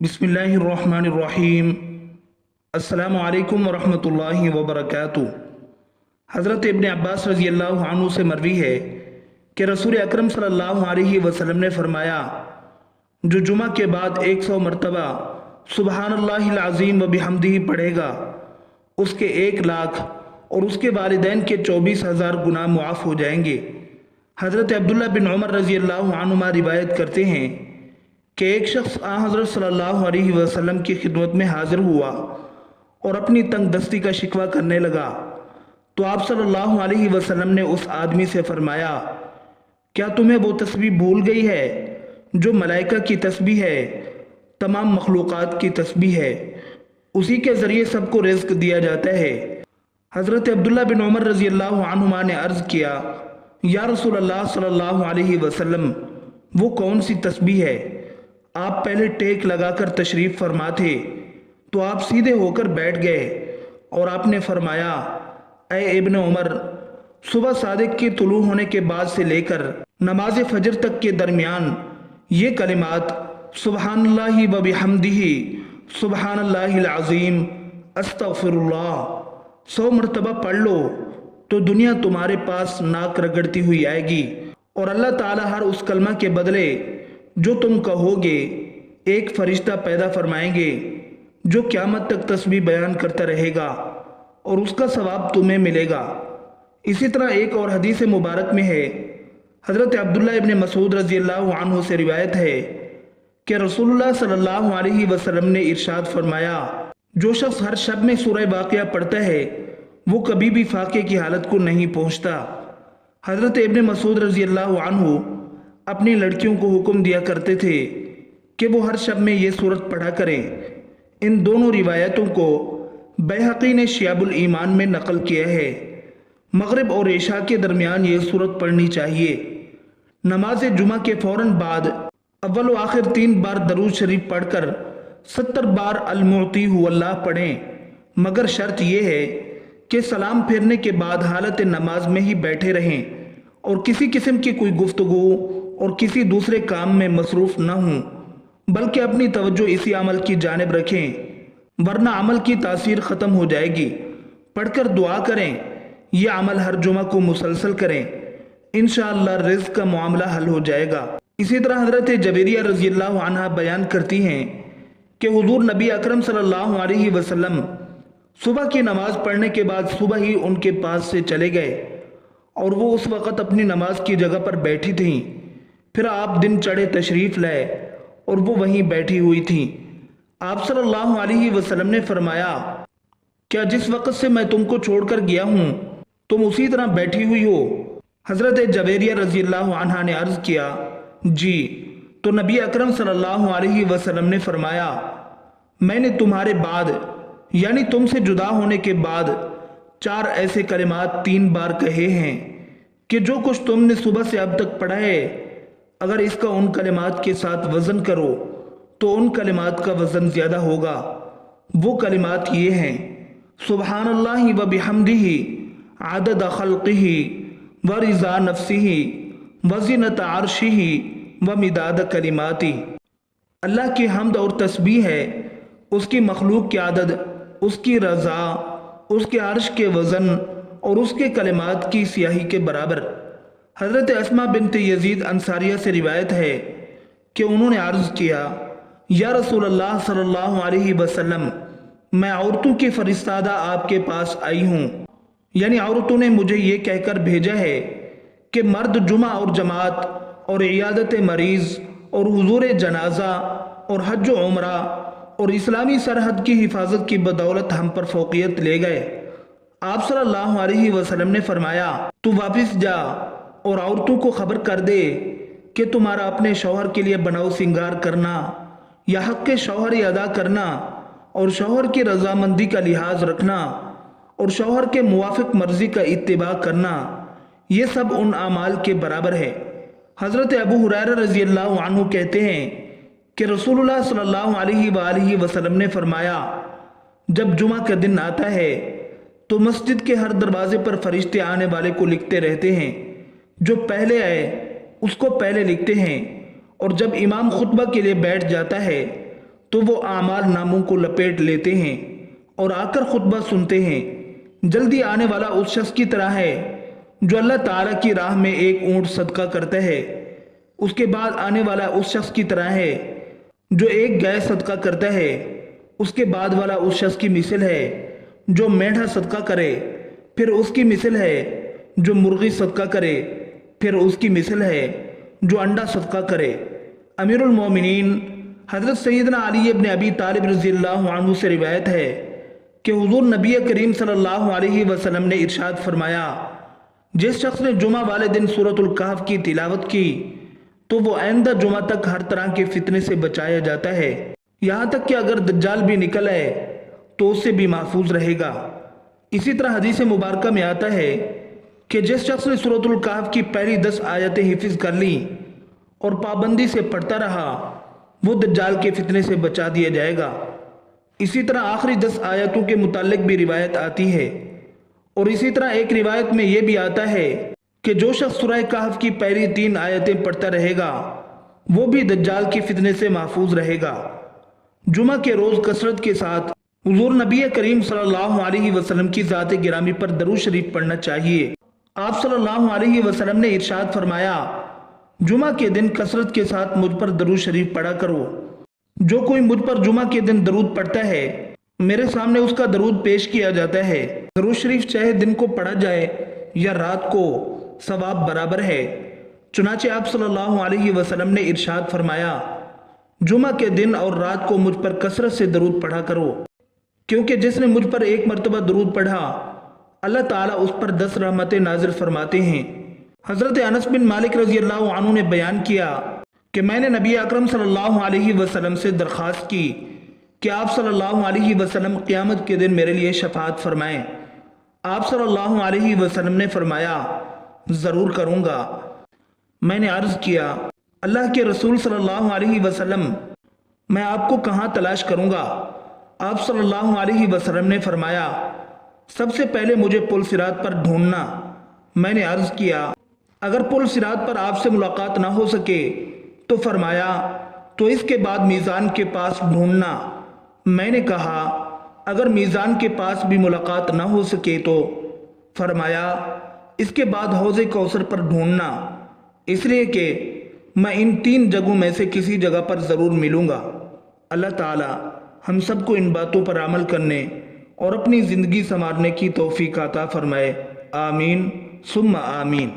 बिस्मिल्लाहिर्रहमानिर्रहीम। अस्सलामु अलैकुम वरहमतुल्लाहि वबरकातुहू। हज़रत इब्न अब्बास रज़ी अल्लाह अन्हु से मरवी है कि रसूल अकरम सल्लल्लाहु अलैहि वसल्लम ने फरमाया, जो जुमा के बाद 100 मरतबा सुबहानल्लाहिल अज़ीम व बिहम्दिही पढ़ेगा, उसके 1 लाख और उसके वालिदैन के 24,000 गुनाह मुआफ़ हो जाएंगे। हज़रत अब्दुल्ला बिन उमर रज़ी अल्लाह अन्हुमा रिवायत करते हैं कि एक शख्स हज़रत सल्लल्लाहु अलैहि वसल्लम की खिदमत में हाजिर हुआ और अपनी तंग दस्ती का शिकवा करने लगा, तो आप सल्लल्लाहु अलैहि वसल्लम ने उस आदमी से फरमाया, क्या तुम्हें वो तस्बीह भूल गई है जो मलाइका की तस्बीह है, तमाम मखलूक़ात की तस्बीह है, उसी के ज़रिए सबको रिज़्क़ दिया जाता है। हज़रत अब्दुल्ला बिन उमर रज़ी अल्लाह अन्हुमा ने अर्ज़ किया, या रसूल अल्लाह सल्लल्लाहु अलैहि वसल्लम, वो कौन सी तस्बीह है? आप पहले टेक लगाकर तशरीफ़ फरमा थे तो आप सीधे होकर बैठ गए और आपने फरमाया, ऐ इब्न उमर, सुबह सादिक के तुलू होने के बाद से लेकर नमाज फजर तक के दरमियान ये कलिमात सुबहानल्लाहि व बिहम्दिही सुबहानल्लाहिल अज़ीम अस्तग़फिरुल्लाह 100 मरतबा पढ़ लो तो दुनिया तुम्हारे पास नाक रगड़ती हुई आएगी और अल्लाह ताला हर उस कलमा के बदले जो तुम कहोगे एक फरिश्ता पैदा फरमाएंगे जो क़यामत तक तस्बीह बयान करता रहेगा और उसका सवाब तुम्हें मिलेगा। इसी तरह एक और हदीस मुबारक में है, हज़रत अब्दुल्ला इब्न मसूद रज़ी अल्लाह अन्हु से रिवायत है कि रसूलुल्लाह सल्लल्लाहु अलैहि वसल्लम ने इरशाद फरमाया, जो शख्स हर शब में सूरह वाक़िया पढ़ता है वो कभी भी फाके की हालत को नहीं पहुँचता। हज़रत इब्न मसूद रज़ी अल्लाह अन्हु अपनी लड़कियों को हुक्म दिया करते थे कि वो हर शब में ये सूरत पढ़ा करें। इन दोनों रिवायतों को बैहक़ी ने शियाबुल ईमान में नकल किया है। मगरिब और इशा के दरमियान ये सूरत पढ़नी चाहिए। नमाज जुमा के फ़ौरन बाद अव्वल व आखिर 3 बार दरूद शरीफ पढ़कर 70 बार अल-मुअती हुवल्लाह पढ़ें, मगर शर्त यह है कि सलाम फेरने के बाद हालत नमाज में ही बैठे रहें और किसी किस्म की कोई गुफ्तगू और किसी दूसरे काम में मसरूफ़ न हों, बल्कि अपनी तवज्जो इसी अमल की जानिब रखें, वरना अमल की तासीर ख़त्म हो जाएगी। पढ़कर दुआ करें, यह अमल हर जुमा को मुसलसल करें, इंशाअल्लाह रिज़्क़ का मामला हल हो जाएगा। इसी तरह हज़रत जवेरिया रज़ी अल्लाह अन्हा बयान करती हैं कि हुज़ूर नबी अकरम सल्लल्लाहु अलैहि वसल्लम सुबह की नमाज़ पढ़ने के बाद सुबह ही उनके पास से चले गए और वो उस वक़्त अपनी नमाज की जगह पर बैठी थीं। फिर आप दिन चढ़े तशरीफ़ लाए और वो वहीं बैठी हुई थीं। आप सल्लल्लाहु अलैहि वसल्लम ने फरमाया, क्या जिस वक़्त से मैं तुमको छोड़कर गया हूँ तुम उसी तरह बैठी हुई हो? हज़रत जवेरिया रज़ी अल्लाह अन्हा ने अर्ज़ किया, जी। तो नबी अकरम सल्लल्लाहु अलैहि वसल्लम ने फरमाया, मैंने तुम्हारे बाद यानी तुमसे जुदा होने के बाद 4 ऐसे कलिमात 3 बार कहे हैं कि जो कुछ तुमने सुबह से अब तक पढ़ा है, अगर इसका उन कलिमात के साथ वज़न करो तो उन कलिमात का वज़न ज़्यादा होगा। वो कलिमात ये हैं, सुबहानल्लाहि व बिहम्दिही आदद खल्क़िही व रिज़ा नफ्सिही व ज़ीनत अर्शिही व मिदाद कलिमाती। अल्लाह की हम्द और तस्बीह है उसकी मखलूक की आदद, उसकी रज़ा, उसके अर्श के वज़न और उसके कलिमात की स्याही के बराबर। हज़रत अस्मा बिन्त यजीद अंसारिया से रिवायत है कि उन्होंने अर्ज़ किया, या रसूल अल्लाह सल्लल्लाहु अलैहि वसल्लम, मैं औरतों की फ़रिश्तादा आपके पास आई हूँ, यानी औरतों ने मुझे ये कहकर भेजा है कि मर्द जुमा और जमात और इयादत मरीज़ और हुज़ूर जनाजा और हज व उम्रा और इस्लामी सरहद की हिफाजत की बदौलत हम पर फ़ौक़ियत ले गए। आप सल्लल्लाहु अलैहि वसल्लम ने फरमाया, तू वापस जा और औरतों को खबर कर दे कि तुम्हारा अपने शौहर के लिए बनाओ सिंगार करना या हक़ के शौहर अदा करना और शौहर की रजामंदी का लिहाज रखना और शौहर के मुवाफ़िक मर्ज़ी का इत्तिबा करना, ये सब उन आमाल के बराबर है। हज़रत अबू हुरैरा रज़ी अल्लाह अन्हु कहते हैं कि रसूलुल्लाह सल्लल्लाहु अलैहि वसल्लम ने फरमाया, जब जुमा का दिन आता है तो मस्जिद के हर दरवाजे पर फरिश्ते आने वाले को लिखते रहते हैं, जो पहले आए उसको पहले लिखते हैं और जब इमाम खुतबा के लिए बैठ जाता है تو وہ اعمال ناموں کو لپیٹ لیتے ہیں اور آ کر خطبہ سنتے ہیں۔ جلدی آنے والا اس شخص کی طرح ہے جو اللہ تعالیٰ کی راہ میں ایک اونٹ صدقہ کرتا ہے، اس کے بعد آنے والا اس شخص کی طرح ہے جو ایک گائے صدقہ کرتا ہے، اس کے بعد والا اس شخص کی مثل ہے جو مینڈھا صدقہ کرے، پھر اس کی مثل ہے جو مرغی صدقہ کرے، پھر اس کی مثل ہے جو انڈا صدقہ کرے۔ امیر المومنین حضرت سیدنا علی ابن ابی طالب رضی اللہ عنہ سے روایت ہے کہ حضور نبی کریم صلی اللہ علیہ وسلم نے ارشاد فرمایا، جس شخص نے جمعہ والے دن سورۃ الکہف کی تلاوت کی تو وہ آئندہ جمعہ تک ہر طرح کے فتنے سے بچایا جاتا ہے، یہاں تک کہ اگر دجال بھی نکل آئے تو اس سے بھی محفوظ رہے گا۔ اسی طرح حدیث مبارکہ میں آتا ہے کہ جس شخص نے سورۃ الکہف کی پہلی 10 آیتیں حفظ کر لیں اور پابندی سے پڑھتا رہا، وہ دجال کے فتنے سے بچا دیا جائے گا۔ اسی طرح آخری 10 آیتوں کے متعلق بھی روایت آتی ہے، اور اسی طرح ایک روایت میں یہ بھی آتا ہے کہ جو شخص سورہ کہف کی پہلی 3 آیتیں پڑھتا رہے گا وہ بھی دجال کے فتنے سے محفوظ رہے گا۔ جمعہ کے روز کثرت کے ساتھ حضور نبی کریم صلی اللہ علیہ وسلم کی ذات گرامی پر درود شریف پڑھنا چاہیے۔ آپ صلی اللہ علیہ وسلم نے ارشاد فرمایا، جمعہ کے دن کثرت کے ساتھ مجھ پر درود شریف پڑھا کرو۔ جو کوئی مجھ پر جمعہ کے دن درود پڑھتا ہے میرے سامنے اس کا درود پیش کیا جاتا ہے۔ درود شریف چاہے دن کو پڑھا جائے یا رات کو، ثواب برابر ہے۔ چنانچہ آپ صلی اللہ علیہ وسلم نے ارشاد فرمایا، جمعہ کے دن اور رات کو مجھ پر کثرت سے درود پڑھا کرو، کیونکہ جس نے مجھ پر ایک مرتبہ درود پڑھا اللہ تعالیٰ اس پر 10 رحمتیں نازل فرماتے ہیں۔ حضرت انس بن مالک رضی اللہ عنہ نے بیان کیا کہ میں نے نبی اکرم صلی اللہ علیہ وسلم سے درخواست کی کہ آپ صلی اللہ علیہ وسلم قیامت کے دن میرے لیے شفاعت فرمائیں۔ آپ صلی اللہ علیہ وسلم نے فرمایا، ضرور کروں گا۔ میں نے عرض کیا، اللہ کے رسول صلی اللہ علیہ وسلم، میں آپ کو کہاں تلاش کروں گا؟ آپ صلی اللہ علیہ وسلم نے فرمایا، سب سے پہلے مجھے پل صراط پر ڈھونڈنا۔ میں نے عرض کیا، اگر پل صراط پر آپ سے ملاقات نہ ہو سکے تو فرمایا، تو اس کے بعد میزان کے پاس ڈھونڈنا۔ میں نے کہا، اگر میزان کے پاس بھی ملاقات نہ ہو سکے تو فرمایا، اس کے بعد حوض کوثر پر ڈھونڈنا، اس لیے کہ میں ان 3 جگہوں میں سے کسی جگہ پر ضرور ملوں گا۔ اللہ تعالی ہم سب کو ان باتوں پر عمل کرنے اور اپنی زندگی سنوارنے کی توفیق عطا فرمائے، آمین ثم آمین۔